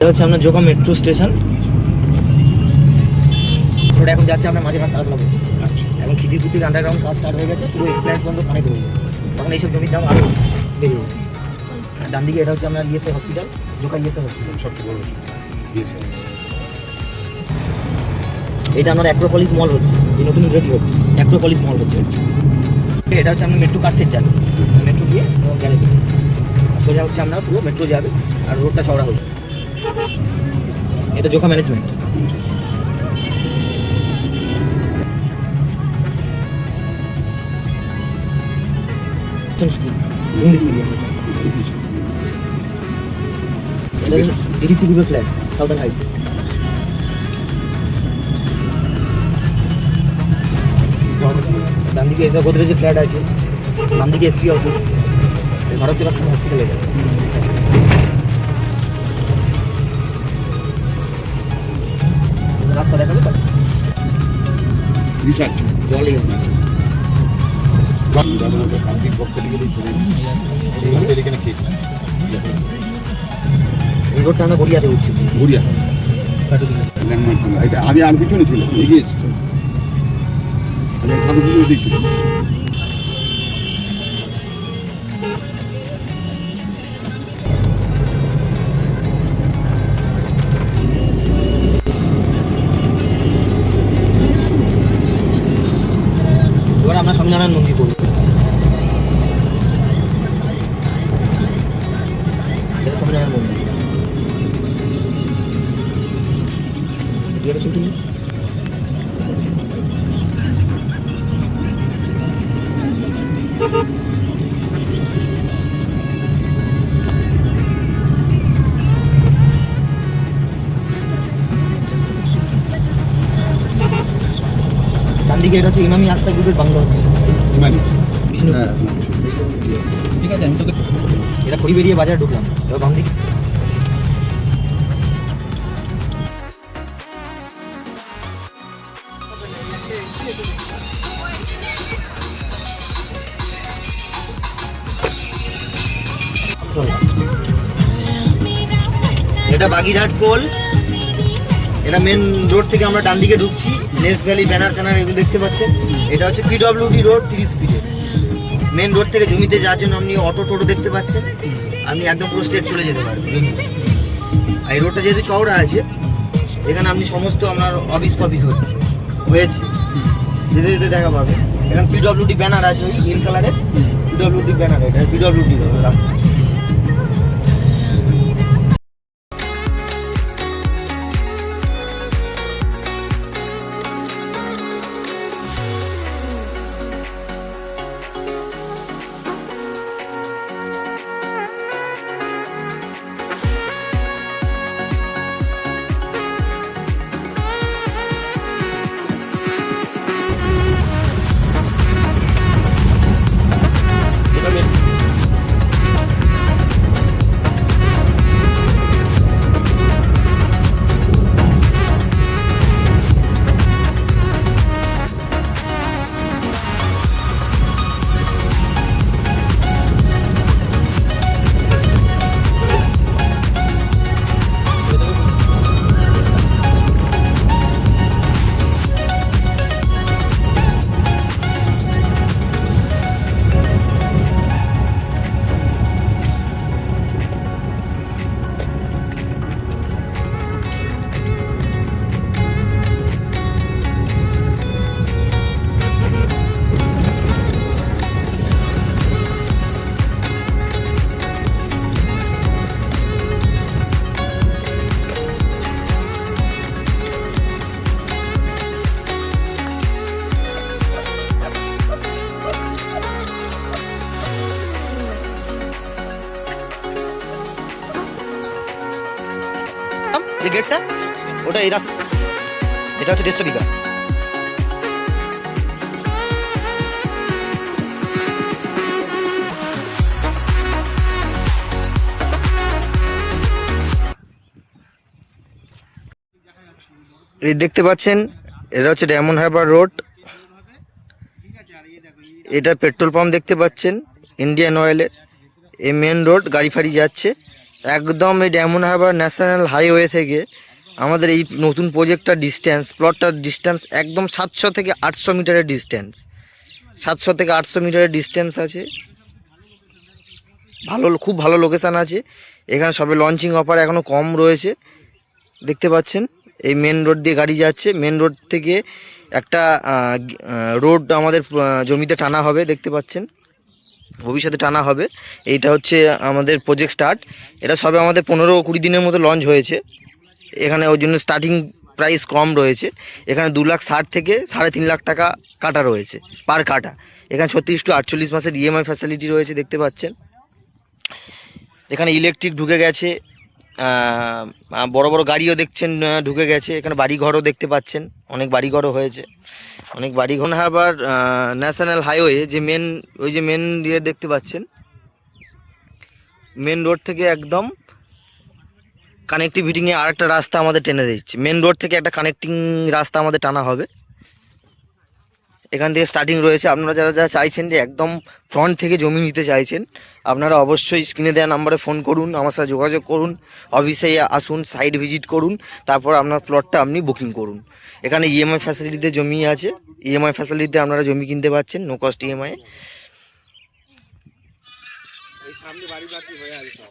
এটা হচ্ছে আপনার জোকা মেট্রো স্টেশন। ওটা এখন যাচ্ছে আমরা মাঝে তাজলাবো। এবং খিদিরপুর থেকে আন্ডারগ্রাউন্ড কাজ স্টার্ট হয়ে গেছে, পুরো এক্সপ্ল্যানেড পর্যন্ত কানেক্ট হয়ে যাবে। তখন এইসব জমির দাম আরও বেড়ে যাবে। ডান দিকে এটা হচ্ছে আপনার ESI hospital, Joka ESI hospital সবচেয়ে বড় ইএসআই। এটা আপনার অ্যাক্রোপলিস মল হচ্ছে, এই নতুন রেডি হচ্ছে অ্যাক্রোপলিস মল হচ্ছে। এটা হচ্ছে আপনার মেট্রো কাজ সেট যাচ্ছে, মেট্রো দিয়ে এবং গ্যারেজ সোজা হচ্ছে আপনার পুরো মেট্রো যাবে আর রোডটা চওড়া হবে। এটা জোকা ম্যানেজমেন্ট। English medium. এটা ADC lever flat southern heights. ডান দিকে এটা গোদরেজের ফ্ল্যাট আছে, বাম দিকে SP office, Bharat Sevashram hospital. এটা রাস্তা দেখাবে তো রিসার্চ জলই হবে। রোডটা আমরা গড়িয়াতে উঠছি, গড়িয়া আগে আর পিছনে ছিল, এগিয়ে এসছে ঠাকুর পুজো দেখছিল। এবার আমরা স্বামীনারায়ণ মন্দির করি। এটা স্বামীনারায়ণ মন্দির। ছুটি ডান দিকে এটা হচ্ছে ইমামি আস্থা গ্রুপের বাংলা হচ্ছে বিষ্ণু। ঠিক আছে, এটা খড়ি বেরিয়ে বাজার ঢুকলাম। এবার বাম দিকে এটা বাগিরহাট পোল। এটা মেন রোড থেকে আমরা ডান দিকে ঢুকছি, নেক্সট ভ্যালি ব্যানার ফ্যানার এগুলো দেখতে পাচ্ছেন। এটা হচ্ছে পিডব্লিউডি রোড 30 স্পিডের। মেন রোড থেকে জমিতে যাওয়ার জন্য আপনি অটো টোটো দেখতে পাচ্ছেন, আপনি একদম পুরো স্ট্রেট চলে যেতে পারবেন। আর এই রোডটা যেহেতু চওড়া আছে, এখানে আপনি সমস্ত আপনার অফিস হয়েছে যেতে যেতে দেখা পাবে। এখানে পিডব্লিউডি ব্যানার আছে, ওই নীল কালারের পিডব্লিউডি ব্যানার। এটা পিডব্লিউডি রাস্তা। যে গেটটা ওটা এই রাস্তা, এটা হচ্ছে 150 বিঘা। এই দেখতে পাচ্ছেন এটা হচ্ছে ডায়মন্ড হারবার রোড। এটা পেট্রোল পাম্প দেখতে পাচ্ছেন ইন্ডিয়ান অয়েলের। এই মেন রোড, গাড়ি ফাড়ি যাচ্ছে। একদম এই ডায়মন্ড হারবার ন্যাশনাল হাইওয়ে থেকে আমাদের এই নতুন প্রজেক্টটার প্লটটার ডিস্টেন্স একদম 700 থেকে 800 মিটারের ডিস্টেন্স। 700 থেকে 800 মিটারের ডিস্টেন্স আছে। খুব ভালো লোকেশান আছে। এখানে সবে লঞ্চিং অফার এখনও কম রয়েছে। দেখতে পাচ্ছেন এই মেন রোড দিয়ে গাড়ি যাচ্ছে। মেন রোড থেকে একটা রোড আমাদের জমিতে টানা হবে, দেখতে পাচ্ছেন, ভবিষ্যতে টানা হবে। এইটা হচ্ছে আমাদের প্রজেক্ট স্টার্ট। এটা সবে আমাদের 15-20 দিনের মতো লঞ্চ হয়েছে। এখানে ওই জন্য স্টার্টিং প্রাইস কম রয়েছে। এখানে 2,60,000 থেকে 3.5 লাখ টাকা কাটা রয়েছে পার কাটা। এখানে 36 to 48 মাসের ইএমআই ফ্যাসিলিটি রয়েছে, দেখতে পাচ্ছেন। এখানে ইলেকট্রিক ঢুকে গেছে, বড় বড় গাড়িও দেখছেন ঢুকে গেছে। এখানে বাড়িঘরও দেখতে পাচ্ছেন, অনেক বাড়িঘরও হয়েছে, অনেক বাড়িঘর। হারবার ন্যাশনাল হাইওয়ে যে মেন ইয়ে দেখতে পাচ্ছেন, মেন রোড থেকে একদম কানেক্টিভিটিংয়ে আর একটা রাস্তা আমাদের টেনে দিচ্ছে। মেন রোড থেকে একটা কানেক্টিং রাস্তা আমাদের টানা হবে। এখান থেকে স্টার্টিং রয়েছে। আপনারা যারা চাইছেন যে একদম ফ্রন্ট থেকে জমি নিতে চাইছেন, আপনারা অবশ্যই স্ক্রিনে দেওয়া নাম্বারে ফোন করুন, আমার সাথে যোগাযোগ করুন, অফিসে আসুন, সাইট ভিজিট করুন, তারপর আপনার প্লটটা আপনি বুকিং করুন। এখানে ইএমআই ফ্যাসিলিটিতে জমি আছে। ইএমআই ফ্যাসিলিটিতে আপনারা জমি কিনতে পাচ্ছেন, নো কস্ট ইএমআই। এই সামনে বাড়ি বাকি হয়ে আছে সব।